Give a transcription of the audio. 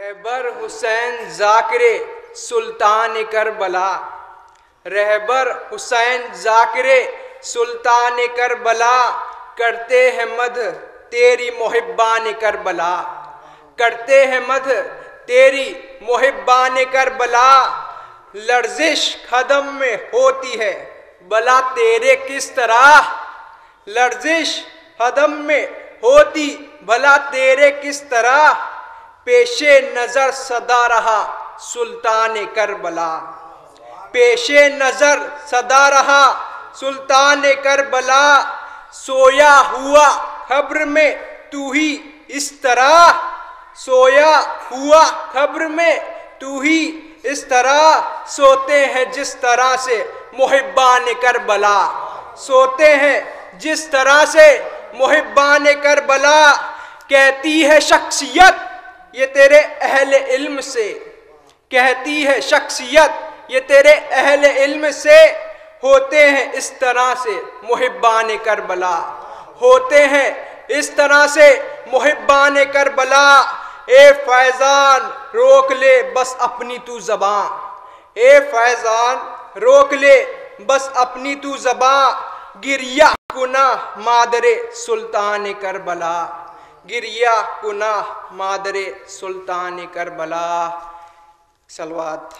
रहबर हुसैन जाकिरे सुल्तान Karbala, रहबर Hussain जाकिरे सुल्तान Karbala, करते हैं मध तेरी मुहिब्बान करबला, करते हैं मध तेरी मुहिब्बान करबला। लर्जिश कदम में होती है भला तेरे किस तरह, लर्जिश कदम में होती भला तेरे किस तरह, पेशे नजर सदा रहा सुल्तान करबला, पेशे नजर सदा रहा सुल्तान करबला। सोया हुआ खब्र में तू ही इस तरह, सोया हुआ खब्र में तू ही इस तरह, सोते हैं जिस तरह से मुहिब्बान करबला, सोते हैं जिस तरह से मुहिब्बान करबला। कहती है शख्सियत ये तेरे अहले इल्म से, कहती है शख्सियत ये तेरे अहले इल्म से, होते हैं इस तरह से मुहिब्बान करबला, होते हैं इस तरह से मुहिब्बान करबला। ए फैजान रोक ले बस अपनी तू ज़बां, ए फैजान रोक ले बस अपनी तू ज़बां, गिरिया गुनाह मादरे सुल्तान करबला, गिरिया गुनाह मादरे सुल्तान करबला। सलवात।